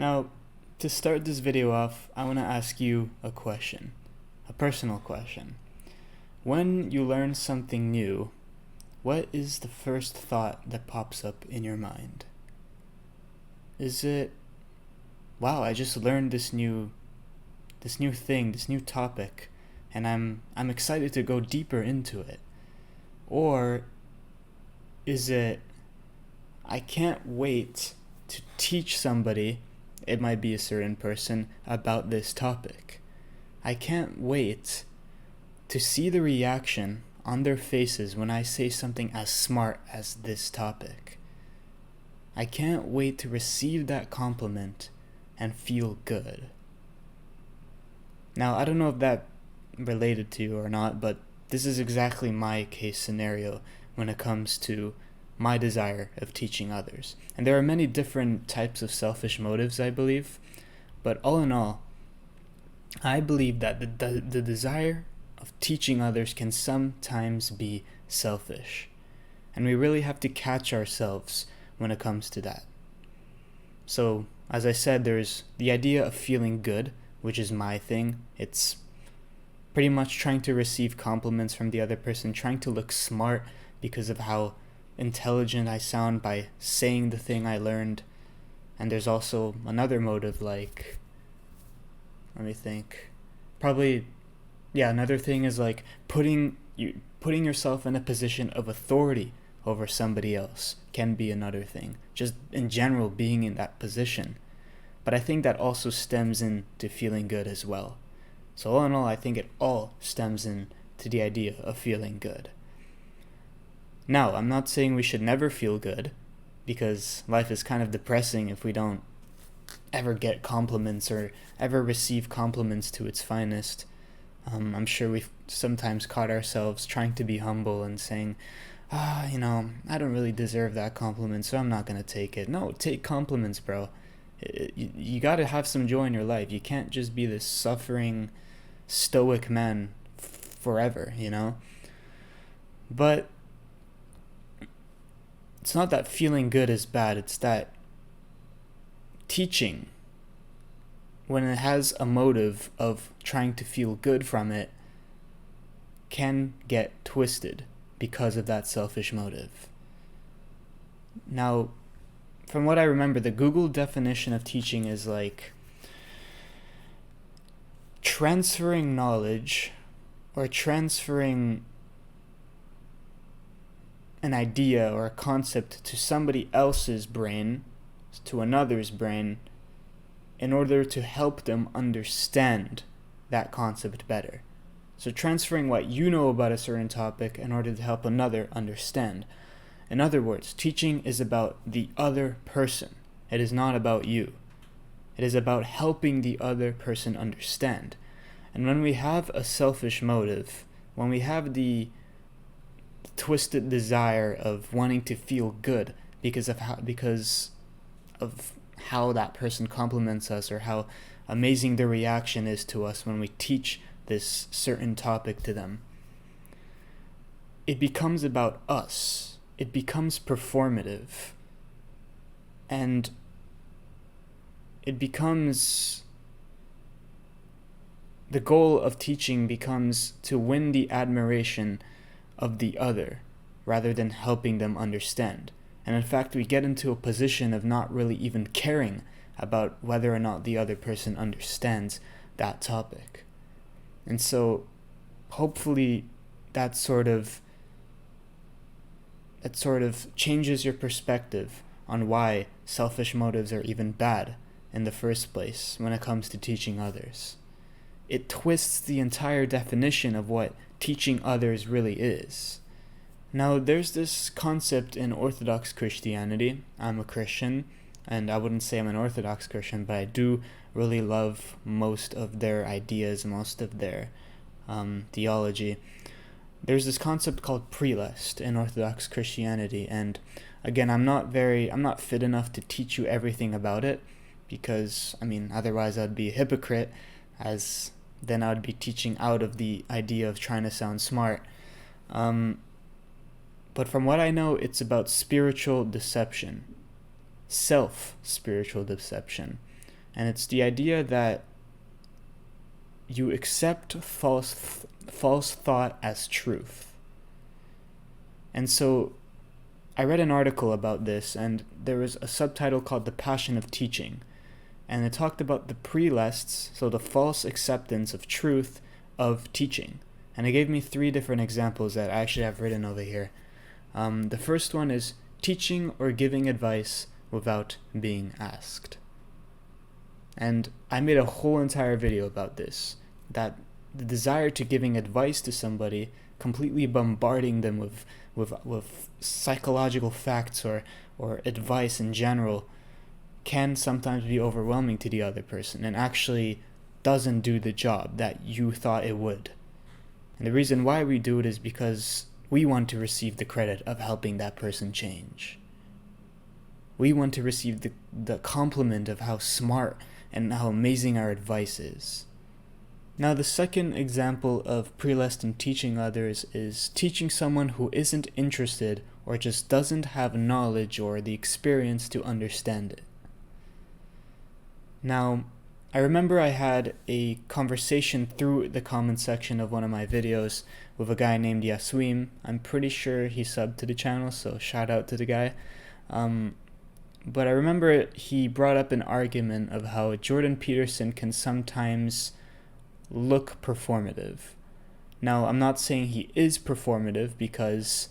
Now, to start this video off, I want to ask you a question, a personal question. When you learn something new, what is the first thought that pops up in your mind? Is it, wow, I just learned this new thing, this new topic, and I'm excited to go deeper into it? Or is it, I can't wait to teach somebody, it might be a certain person, about this topic. I can't wait to see the reaction on their faces when I say something as smart as this topic. I can't wait to receive that compliment and feel good. Now, I don't know if that related to you or not, but this is exactly my case scenario when it comes to my desire of teaching others. And there are many different types of selfish motives, I believe, but all in all, I believe that the desire of teaching others can sometimes be selfish. And we really have to catch ourselves when it comes to that. So, as I said, there's the idea of feeling good, which is my thing. It's pretty much trying to receive compliments from the other person, trying to look smart because of how intelligent I sound by saying the thing I learned. And there's also another motive, like, let me think. Another thing is like putting yourself in a position of authority over somebody else can be another thing. Just in general, being in that position. But I think that also stems into feeling good as well. So all in all, I think it all stems into the idea of feeling good. Now, I'm not saying we should never feel good, because life is kind of depressing if we don't ever get compliments or ever receive compliments to its finest. I'm sure we've sometimes caught ourselves trying to be humble and saying, I don't really deserve that compliment, so I'm not going to take it. No, take compliments, bro. You got to have some joy in your life. You can't just be this suffering, stoic man forever, But it's not that feeling good is bad, it's that teaching, when it has a motive of trying to feel good from it, can get twisted because of that selfish motive. Now, from what I remember, the Google definition of teaching is like transferring knowledge or transferring an idea or a concept to somebody else's brain, to another's brain, in order to help them understand that concept better. So transferring what you know about a certain topic in order to help another understand. In other words, teaching is about the other person. It is not about you. It is about helping the other person understand. And when we have a selfish motive, when we have the twisted desire of wanting to feel good because of how that person compliments us or how amazing the reaction is to us when we teach this certain topic to them, it becomes about us. It becomes performative. And it becomes, the goal of teaching becomes to win the admiration of the other rather than helping them understand. And in fact, we get into a position of not really even caring about whether or not the other person understands that topic. And so hopefully that sort of changes your perspective on why selfish motives are even bad in the first place when it comes to teaching others. It twists the entire definition of what teaching others really is. Now, there's this concept in Orthodox Christianity. I'm a Christian, and I wouldn't say I'm an Orthodox Christian, but I do really love most of their ideas, most of their theology. There's this concept called Prelest in Orthodox Christianity, and again, I'm not fit enough to teach you everything about it, because, otherwise I'd be a hypocrite, as then I would be teaching out of the idea of trying to sound smart. But from what I know, it's about spiritual deception. Self-spiritual deception. And it's the idea that you accept false thought as truth. And so I read an article about this, and there was a subtitle called The Passion of Teaching. And it talked about the prelests, so the false acceptance of truth of teaching. And it gave me 3 different examples that I actually have written over here. The first one is teaching or giving advice without being asked. And I made a whole entire video about this, that the desire to giving advice to somebody, completely bombarding them with psychological facts or advice in general, can sometimes be overwhelming to the other person and actually doesn't do the job that you thought it would. And the reason why we do it is because we want to receive the credit of helping that person change. We want to receive the compliment of how smart and how amazing our advice is. Now, the second example of Prelest in teaching others is teaching someone who isn't interested or just doesn't have knowledge or the experience to understand it. Now, I remember I had a conversation through the comment section of one of my videos with a guy named Yaswim. I'm pretty sure he subbed to the channel, so shout out to the guy. But I remember he brought up an argument of how Jordan Peterson can sometimes look performative. Now, I'm not saying he is performative because,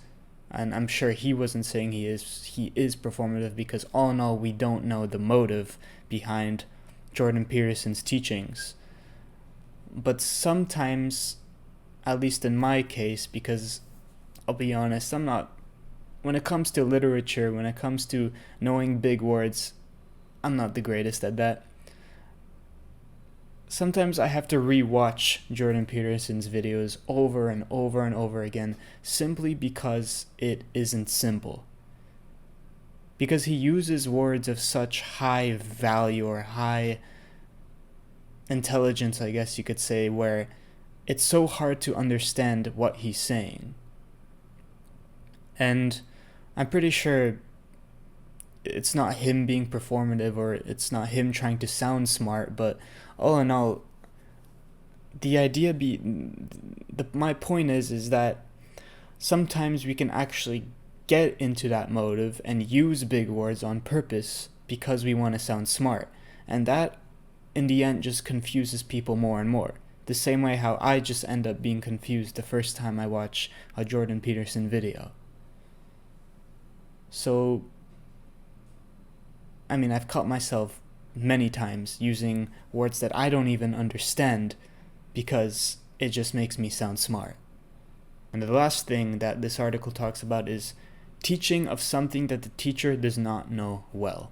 and I'm sure he wasn't saying he is performative, because all in all, we don't know the motive behind Jordan Peterson's teachings. But sometimes, at least in my case, because I'll be honest, when it comes to literature, when it comes to knowing big words, I'm not the greatest at that. Sometimes I have to re-watch Jordan Peterson's videos over and over and over again, simply because it isn't simple. Because he uses words of such high value or high intelligence, I guess you could say, where it's so hard to understand what he's saying. And I'm pretty sure it's not him being performative or it's not him trying to sound smart, but all in all, the idea my point is that sometimes we can actually get into that motive and use big words on purpose because we want to sound smart, and that in the end just confuses people more and more, the same way how I just end up being confused the first time I watch a Jordan Peterson video. So I mean, I've caught myself many times using words that I don't even understand because it just makes me sound smart. And the last thing that this article talks about is teaching of something that the teacher does not know well.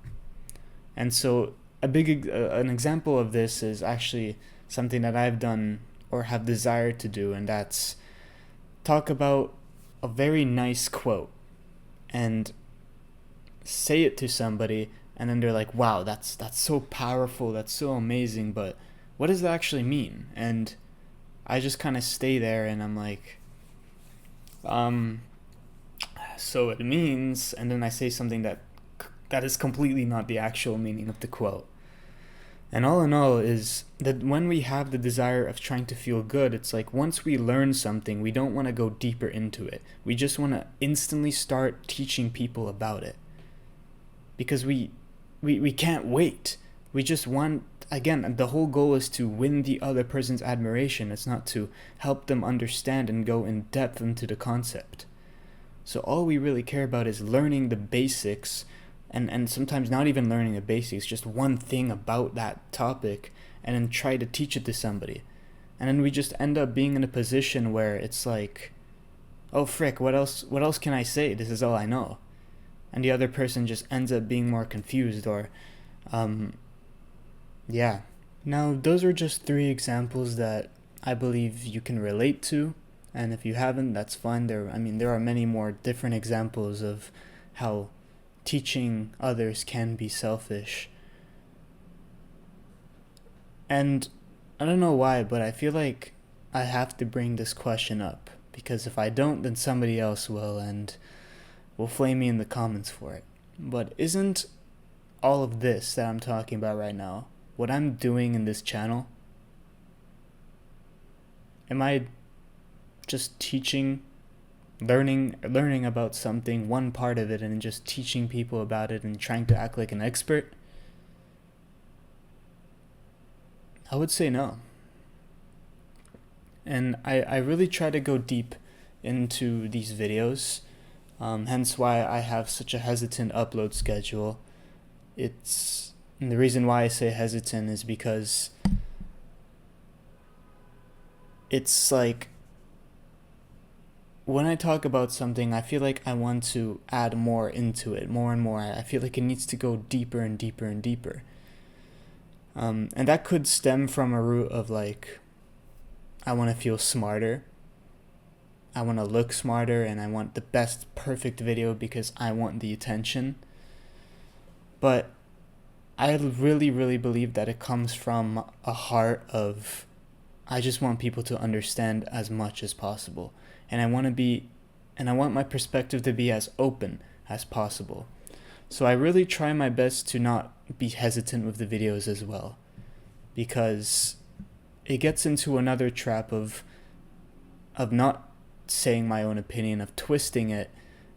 And so an example of this is actually something that I've done or have desired to do, and that's talk about a very nice quote and say it to somebody, and then they're like, wow, that's so powerful, that's so amazing, but what does that actually mean? And I just kind of stay there and I'm like, so it means, and then I say something that is completely not the actual meaning of the quote. And all in all is that when we have the desire of trying to feel good, it's like once we learn something, we don't want to go deeper into it. We just want to instantly start teaching people about it. Because we can't wait. We just want, again, the whole goal is to win the other person's admiration. It's not to help them understand and go in depth into the concept. So all we really care about is learning the basics, and sometimes not even learning the basics, just one thing about that topic, and then try to teach it to somebody. And then we just end up being in a position where it's like, oh frick, what else can I say? This is all I know. And the other person just ends up being more confused, or yeah. Now, those are just 3 examples that I believe you can relate to, and if you haven't, that's fine. There are many more different examples of how teaching others can be selfish. And I don't know why, but I feel like I have to bring this question up, because if I don't, then somebody else will, and will flame me in the comments for it. But isn't all of this that I'm talking about right now what I'm doing in this channel, am I just teaching, learning about something, one part of it, and just teaching people about it and trying to act like an expert? I would say no. And I really try to go deep into these videos, hence why I have such a hesitant upload schedule. And the reason why I say hesitant is because it's like, when I talk about something, I feel like I want to add more into it, more and more. I feel like it needs to go deeper and deeper and deeper. And that could stem from a root of like, I want to feel smarter, I want to look smarter, and I want the best perfect video because I want the attention. But I really, really believe that it comes from a heart of, I just want people to understand as much as possible. And I want my perspective to be as open as possible. So I really try my best to not be hesitant with the videos as well, because it gets into another trap of not saying my own opinion, of twisting it,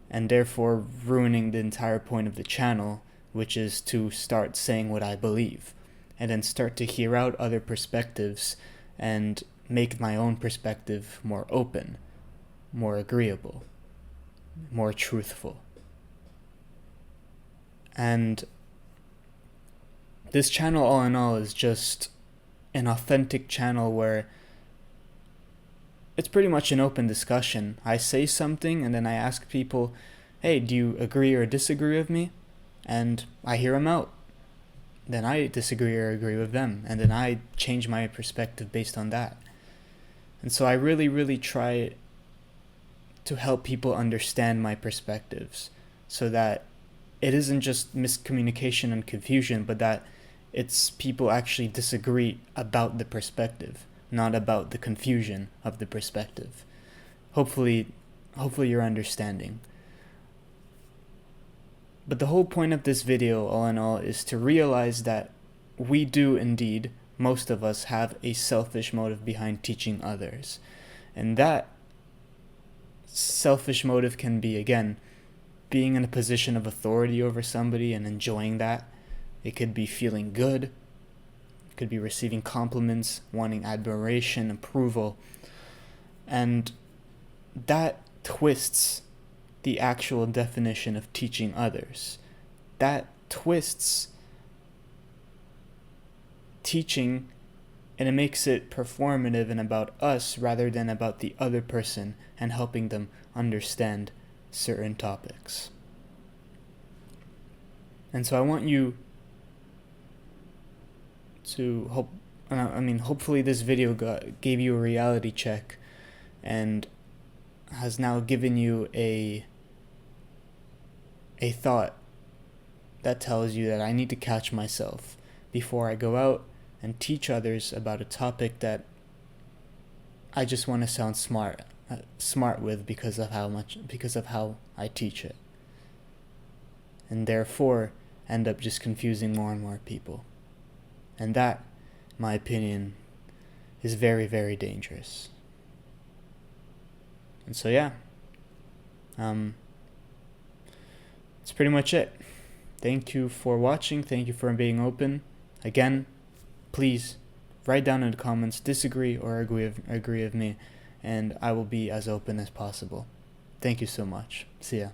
and therefore ruining the entire point of the channel, which is to start saying what I believe, and then start to hear out other perspectives and make my own perspective more open, more agreeable, more truthful. And this channel, all in all, is just an authentic channel where it's pretty much an open discussion. I say something and then I ask people, hey, do you agree or disagree with me? And I hear them out. Then I disagree or agree with them, and then I change my perspective based on that. And so I really, really try to help people understand my perspectives, so that it isn't just miscommunication and confusion, but that it's people actually disagree about the perspective, not about the confusion of the perspective. Hopefully you're understanding. But the whole point of this video, all in all, is to realize that we do indeed, most of us, have a selfish motive behind teaching others. And that selfish motive can be, again, being in a position of authority over somebody and enjoying that. It could be feeling good. It could be receiving compliments, wanting admiration, approval. And that twists the actual definition of teaching others. That twists teaching, and it makes it performative and about us rather than about the other person and helping them understand certain topics. And so I want you to hopefully this video gave you a reality check and has now given you a thought that tells you that I need to catch myself before I go out and teach others about a topic that I just want to sound smart with because of how I teach it, and therefore end up just confusing more and more people. And that, in my opinion, is very, very dangerous. And so yeah, that's pretty much it. Thank you for watching. Thank you for being open. Again, please write down in the comments, disagree or agree with me, and I will be as open as possible. Thank you so much. See ya.